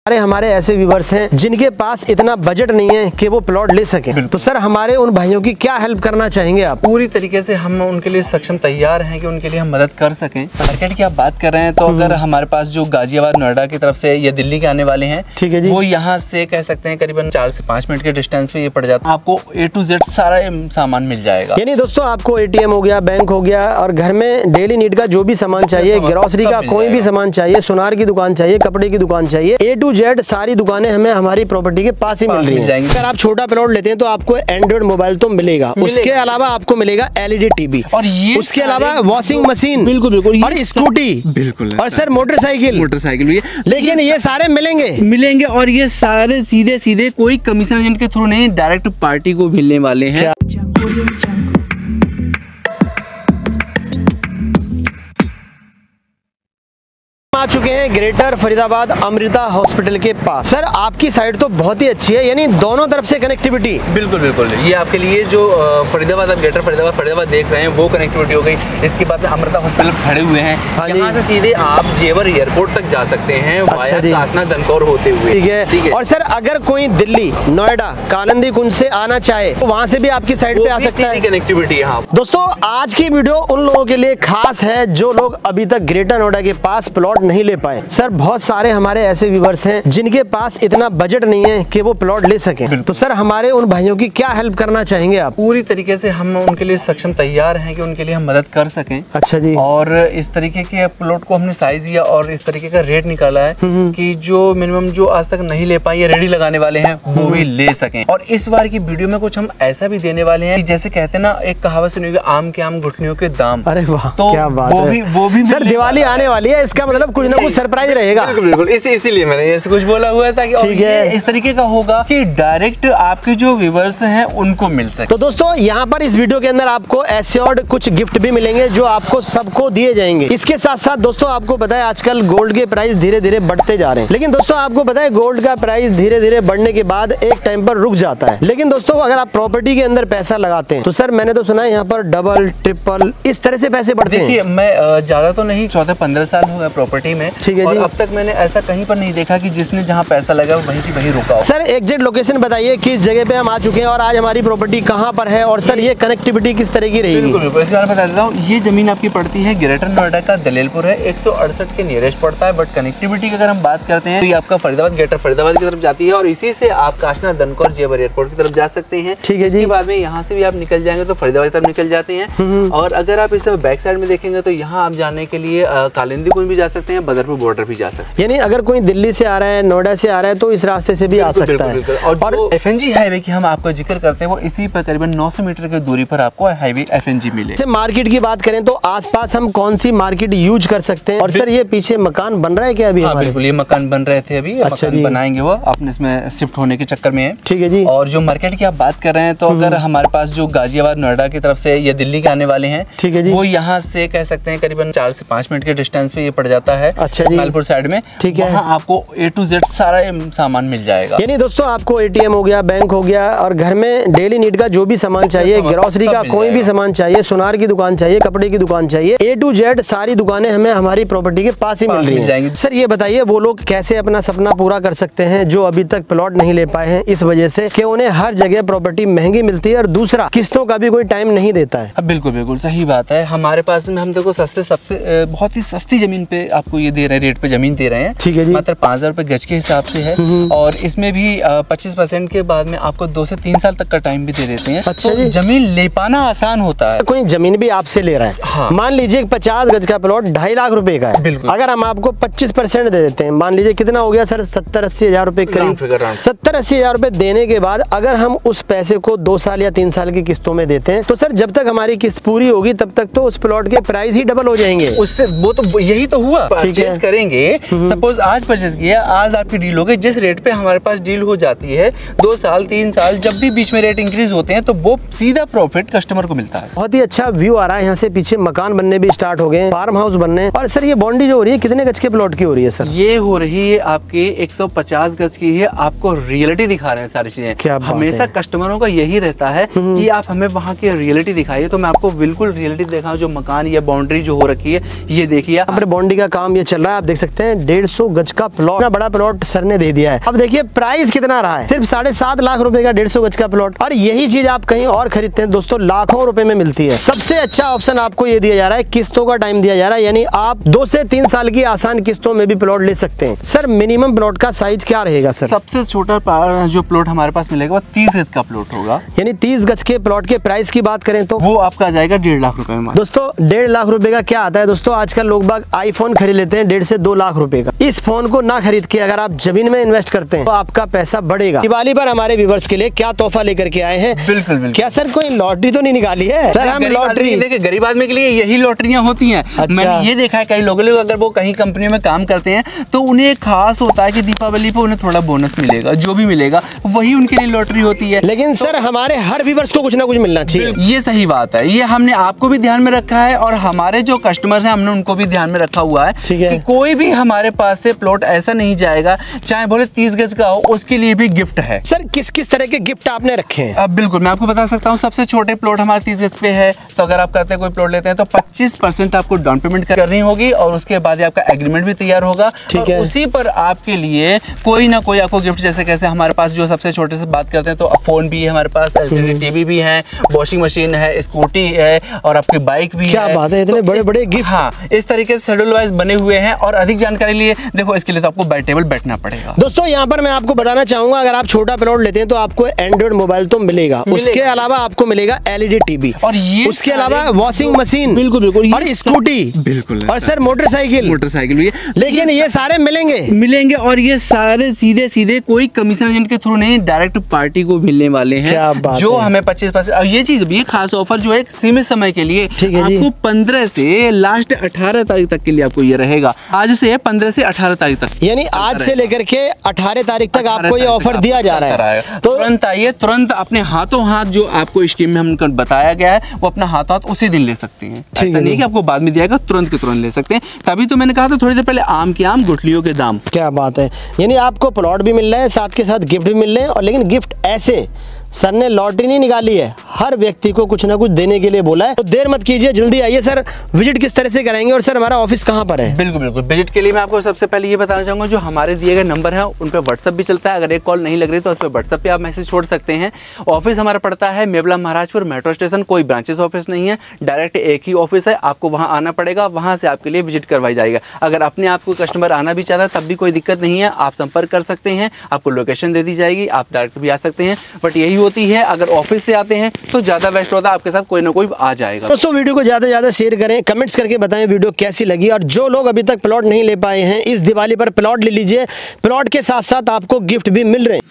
हमारे ऐसे व्यूवर्स हैं जिनके पास इतना बजट नहीं है कि वो प्लॉट ले सकें, तो सर हमारे उन भाइयों की क्या हेल्प करना चाहेंगे आप? पूरी तरीके से हम उनके लिए सक्षम तैयार हैं कि उनके लिए हम मदद कर सकें। मार्केट की आप बात कर रहे हैं तो अगर हमारे पास जो गाजियाबाद नोएडा की तरफ से या दिल्ली के आने वाले हैं, ठीक है जी, वो यहाँ से कह सकते हैं करीबन 4 से 5 मिनट के डिस्टेंस पे ये पड़ जाता है। आपको A to Z सारा सामान मिल जाएगा। यानी दोस्तों आपको ATM हो गया, बैंक हो गया, और घर में डेली नीड का जो भी सामान चाहिए, ग्रोसरी का कोई भी सामान चाहिए, सुनार की दुकान चाहिए, कपड़े की दुकान चाहिए, A to Z सारी दुकानें हमें हमारी प्रॉपर्टी के पास ही मिल रही हैं। अगर आप छोटा प्लॉट लेते हैं तो आपको एंड्रॉइड मोबाइल तो मिलेगा, उसके अलावा आपको मिलेगा LED टीवी, और ये उसके अलावा वॉशिंग मशीन, बिल्कुल, और स्कूटी, बिल्कुल, और सर मोटरसाइकिल भी, लेकिन ये सारे मिलेंगे और ये सारे सीधे सीधे कोई कमीशन एजेंट के थ्रू नहीं, डायरेक्ट पार्टी को मिलने वाले हैं। आ चुके हैं ग्रेटर फरीदाबाद अमृता हॉस्पिटल के पास। सर आपकी साइड तो बहुत ही अच्छी है, यानी दोनों तरफ से कनेक्टिविटी। बिल्कुल, ये आपके लिए जो फरीदाबाद, आप ग्रेटर फरीदाबाद देख रहे हैं वो कनेक्टिविटी हो गई। इसके बाद में अमृता हॉस्पिटल खड़े हुए हैं, यहाँ से सीधे आप जेवर एयरपोर्ट तक जा सकते हैं, वाया कासना दनकौर होते हुए। ठीक है। और सर अगर कोई दिल्ली, नोएडा, कालिंदी कुंज से आना चाहे तो वहाँ से भी आपकी साइड पे आ सकता है। कनेक्टिविटी है। दोस्तों आज की वीडियो उन लोगों के लिए खास है जो लोग अभी तक ग्रेटर नोएडा के पास प्लॉट नहीं ले पाए। सर बहुत सारे हमारे ऐसे व्यूवर्स हैं जिनके पास इतना बजट नहीं है कि वो प्लॉट ले सकें, तो सर हमारे उन भाइयों की क्या हेल्प करना चाहेंगे आप? पूरी तरीके से हम उनके लिए सक्षम तैयार हैं कि उनके लिए हम मदद कर सकें। अच्छा जी। और इस तरीके के प्लॉट को हमने साइज दिया और इस तरीके का रेट निकाला है कि जो मिनिमम जो आज तक नहीं ले पाए या रेडी लगाने वाले हैं वो भी ले सकें। और इस बार की वीडियो में कुछ हम ऐसा भी देने वाले हैं, जैसे कहते हैं ना, एक कहावत सुनी होगी, आम के आम घुटनियों के दाम। अरे वाह, तो क्या बात है। वो भी सर दिवाली आने वाली है, इसका मतलब कुछ ना कुछ सरप्राइज रहेगा। बिल्कुल, इसीलिए मैंने ऐसे कुछ बोला हुआ था कि ठीक है, इस तरीके का होगा कि डायरेक्ट आपके जो व्यूअर्स हैं उनको मिल सके। तो दोस्तों यहाँ पर इस वीडियो के अंदर आपको एश्योर्ड कुछ गिफ्ट भी मिलेंगे जो आपको सबको दिए जाएंगे। इसके साथ साथ दोस्तों आपको पता है आजकल गोल्ड के प्राइस धीरे धीरे बढ़ते जा रहे हैं, लेकिन दोस्तों आपको पता है गोल्ड का प्राइस धीरे धीरे बढ़ने के बाद एक टाइम पर रुक जाता है। लेकिन दोस्तों अगर आप प्रॉपर्टी के अंदर पैसा लगाते हैं तो सर मैंने तो सुना है यहाँ पर डबल ट्रिपल इस तरह से पैसे बढ़ते हैं। देखिए मैं ज्यादा तो नहीं, 14-15 साल हो गए प्रॉपर्टी में, ठीक है, और अब तक मैंने ऐसा कहीं पर नहीं देखा कि जिसने जहां पैसा लगा वहीं की वहीं रुका हो। सर एग्जैक्ट लोकेशन बताइए किस जगह पे हम आ चुके हैं और आज हमारी प्रॉपर्टी कहां पर है, और सर ये कनेक्टिविटी किस तरह की रहेगी? बिल्कुल, इस बारे में बता देता हूं। ये जमीन आपकी पड़ती है ग्रेटर नोएडा का दलेलपुर है, 168 के नियरेस्ट पड़ता है। बट कनेक्टिविटी की अगर हम बात करते हैं तो ये आपका फरीदाबाद, ग्रेटर फरीदाबाद की तरफ जाती है और इसी से आप कासना, दनकौर, जेवर एयरपोर्ट की तरफ जा सकते हैं। ठीक है जी। इसके बाद में यहाँ से भी आप निकल जाएंगे तो फरीदाबाद की तरफ निकल जाते हैं। और अगर आप इस बैक साइड में देखेंगे तो यहाँ आप जाने के लिए कालिंदी कुंज भी जा सकते हैं, बदरपुर बॉर्डर भी जा सकते हैं। यानी अगर कोई दिल्ली से आ रहा है, नोएडा से आ रहा है तो इस रास्ते से भी आ सकता है। और FNG हाईवे की हम आपको जिक्र करते हैं वो इसी पर करीबन 900 मीटर की दूरी पर आपको हाईवे FNG मिले। मार्केट की बात करें तो आसपास हम कौन सी मार्केट यूज कर सकते हैं? और सर ये पीछे मकान बन रहा है क्या अभी? हाँ, बिल्कुल, ये मकान बन रहे थे अभी। अच्छा मकान बनाएंगे वो अपने इसमें शिफ्ट होने के चक्कर में है। ठीक है जी। और जो मार्केट की आप बात कर रहे हैं तो अगर हमारे पास जो गाजियाबाद नोएडा की तरफ से या दिल्ली के आने वाले हैं, ठीक है जी, वो यहाँ से कह सकते हैं करीबन 4 से 5 मिनट के डिस्टेंस पे ये पड़ जाता है। अच्छा जी, मालपुर साइड में। ठीक है, आपको A to Z सारा सामान मिल जाएगा। यानी दोस्तों आपको ATM हो गया, बैंक हो गया, और घर में डेली नीड का जो भी सामान चाहिए, ग्रोसरी का कोई भी सामान चाहिए, सुनार की दुकान चाहिए, कपड़े की दुकान चाहिए, A to Z सारी दुकानें हमें हमारी प्रॉपर्टी के पास ही मिल रही हैं। सर ये बताइए वो लोग कैसे अपना सपना पूरा कर सकते हैं जो अभी तक प्लॉट नहीं ले पाए हैं इस वजह से कि उन्हें हर जगह प्रॉपर्टी महंगी मिलती है और दूसरा किस्तों का भी कोई टाइम नहीं देता है? बिल्कुल सही बात है। हमारे पास में हम देखो सस्ते, सबसे बहुत ही सस्ती जमीन पे आपको ये दे रहे हैं, रेट पे जमीन दे रहे हैं। ठीक है जी। मात्र 5000 रुपए गज के हिसाब से है और इसमें भी 25% के बाद में आपको 2 से 3 साल तक का टाइम भी दे देते हैं। अच्छा तो जी। जमीन ले पाना आसान होता है। कोई जमीन भी आपसे ले रहा है, हाँ। मान लीजिए 50 गज का प्लॉट 2.5 लाख रुपए का है, बिल्कुल, अगर हम आपको 25% दे देते हैं, मान लीजिए कितना हो गया सर, 70-80 हजार रुपए करीब, 70-80 हजार रुपए देने के बाद अगर हम उस पैसे को 2 साल या 3 साल की किस्तों में देते हैं तो सर जब तक हमारी किस्त पूरी होगी तब तक तो उस प्लॉट के प्राइस ही डबल हो जाएंगे। उससे वो तो यही तो हुआ। परचेज करेंगे, सपोज आज परचेज किया, आज आपकी डील हो गई, जिस रेट पे हमारे पास डील हो जाती है 2 साल 3 साल जब भी बीच में रेट इंक्रीज होते हैं तो वो सीधा प्रॉफिट कस्टमर को मिलता है। बहुत ही अच्छा व्यू आ रहा है यहाँ से, पीछे मकान बनने भी स्टार्ट हो गए, फार्म हाउस बनने। और सर ये बाउंड्री जो हो रही है कितने गज के प्लॉट की हो रही है सर? ये हो रही है आपके 150 गज की है। आपको रियलिटी दिखा रहे हैं सारी चीजें। क्या हमेशा कस्टमरों का यही रहता है कि आप हमें वहाँ की रियलिटी दिखाइए, तो मैं आपको बिल्कुल रियलिटी दिखाऊं। जो मकान या बाउंड्री जो हो रखी है ये देखिए, बाउंड्री का काम काम ये चल रहा है। आप देख सकते हैं 150 गज का प्लॉट, इतना बड़ा प्लॉट सर ने दे दिया है। अब देखिए प्राइस कितना रहा है, सिर्फ 7.5 लाख रुपए का 150 गज का प्लॉट। और यही चीज आप कहीं और खरीदते हैं दोस्तों, लाखों रुपए में मिलती है। सबसे अच्छा ऑप्शन आपको ये दिया जा रहा है, किस्तों का टाइम दिया जा रहा है, यानी आप 2 से 3 साल की आसान किस्तों में भी प्लॉट ले सकते हैं। सर मिनिमम प्लॉट का साइज क्या रहेगा सर? सबसे छोटा जो प्लॉट हमारे पास मिलेगा वो 30 गज का प्लॉट होगा। यानी 30 गज के प्लॉट के प्राइस की बात करें तो वो आपका आ जाएगा 1.5 लाख रुपए में। दोस्तों 1.5 लाख रुपए का क्या आता है दोस्तों, आजकल लोग बाग आईफोन खरीद लेते हैं 1.5 से 2 लाख रुपए का। इस फोन को ना खरीद के अगर आप जमीन में इन्वेस्ट करते हैं तो आपका पैसा बढ़ेगा। दिवाली पर हमारे व्यूअर्स के लिए क्या तोहफा लेकर के आए हैं? बिल्कुल बिल्कुल। क्या सर कोई लॉटरी तो नहीं निकाली है? सर हम लॉटरी, देखिए गरीब आदमी के लिए यही लॉटरियां होती हैं। अच्छा। मैंने ये देखा है कई लोग अगर वो कहीं कंपनी में काम करते हैं तो उन्हें खास होता है कि दीपावली पे उन्हें थोड़ा बोनस मिलेगा, जो भी मिलेगा वही उनके लिए लॉटरी होती है। लेकिन सर हमारे हर व्यूअर्स को कुछ ना कुछ मिलना चाहिए। ये सही बात है, ये हमने आपको भी ध्यान में रखा है और हमारे जो कस्टमर्स हैं हमने उनको भी ध्यान में रखा हुआ है कि कोई भी हमारे पास से प्लॉट ऐसा नहीं जाएगा चाहे बोले 30 गज का हो, उसके लिए भी गिफ्ट है। सर किस किस तरह के गिफ्ट आपने रखे हैं? अब बिल्कुल मैं आपको बता सकता हूँ। सबसे छोटे प्लॉट हमारे 30 गज पे है, तो अगर आप करते हैं कोई प्लॉट लेते हैं तो 25% आपको डाउन पेमेंट करनी होगी और उसके बाद आपका एग्रीमेंट भी तैयार होगा। ठीक है। उसी पर आपके लिए कोई ना कोई आपको गिफ्ट, जैसे कैसे हमारे पास जो सबसे छोटे से बात करते हैं तो फोन भी है हमारे पास, LCD टीवी भी है, वॉशिंग मशीन है, स्कूटी है और आपकी बाइक भी है। क्या बात है, इतने बड़े बड़े गिफ्ट। हाँ, इस तरीके से शेड्यूल वाइज बने हुए हैं। और अधिक जानकारी लिए देखो इसके लिए तो आपको बाय टेबल बैठना पड़ेगा। दोस्तों यहाँ पर मैं आपको बताना चाहूंगा, अगर आप छोटा प्लॉट लेते हैं तो आपको एंड्रॉइड मोबाइल तो मिलेगा, उसके अलावा आपको मिलेगा LED टीवी और ये उसके अलावा वॉशिंग मशीन, बिल्कुल बिल्कुल, और स्कूटी, बिल्कुल, और सर मोटरसाइकिल भी। लेकिन ये सारे मिलेंगे और ये सारे सीधे सीधे कोई कमीशन एजेंट के थ्रू नहीं, डायरेक्ट पार्टी को मिलने वाले हैं, जो हमें 25%। और ये चीज भी खास ऑफर जो है सीमित समय के लिए, आपको 15 से लास्ट 18 तारीख तक के लिए आपको ये रहेगा। आज से 15 से 18 तारीख तक, यानी आज से लेकर के 18 तारीख तक आपको ये ऑफर दिया जा रहा है। तो तुरंत आइए, तुरंत अपने हाथों हाथ जो आपको स्कीम में हमको बताया गया है वो अपना हाथों हाथ उसी दिन ले सकते हैं। ऐसा नहीं कि आपको बाद में दिया जाएगा, तुरंत के तुरंत ले सकते हैं। तभी तो मैंने कहा था थोड़ी देर पहले, आम के आम गुठलियों के दाम। क्या बात है, यानी आपको प्लॉट भी मिल रहा है, साथ के साथ गिफ्ट भी मिल रहे हैं। और लेकिन गिफ्ट ऐसे सर ने लॉटरी नहीं निकाली है, हर व्यक्ति को कुछ ना कुछ देने के लिए बोला है। तो देर मत कीजिए, जल्दी आइए। सर विजिट किस तरह से कराएंगे और सर हमारा ऑफिस कहाँ पर है? बिल्कुल बिल्कुल, विजिट के लिए मैं आपको सबसे पहले ये बताना चाहूंगा, जो हमारे दिए गए नंबर है उन पर व्हाट्सअप भी चलता है। अगर एक कॉल नहीं लग रही तो उस पर व्हाट्सअप पे आप मैसेज छोड़ सकते हैं। ऑफिस हमारा पड़ता है मेबला महाराजपुर मेट्रो स्टेशन, कोई ब्रांचेस ऑफिस नहीं है, डायरेक्ट एक ही ऑफिस है। आपको वहाँ आना पड़ेगा, वहाँ से आपके लिए विजिट करवाई जाएगा। अगर अपने आप को कस्टमर आना भी चाहता है तब भी कोई दिक्कत नहीं है, आप संपर्क कर सकते हैं, आपको लोकेशन दे दी जाएगी, आप डायरेक्ट भी आ सकते हैं। बट यही होती है, अगर ऑफिस से आते हैं तो ज्यादा बेस्ट होता है, आपके साथ कोई ना कोई आ जाएगा। दोस्तों वीडियो को ज्यादा से ज्यादा शेयर करें, कमेंट्स करके बताएं वीडियो कैसी लगी। और जो लोग अभी तक प्लॉट नहीं ले पाए हैं, इस दिवाली पर प्लॉट ले लीजिए, प्लॉट के साथ साथ आपको गिफ्ट भी मिल रहे हैं।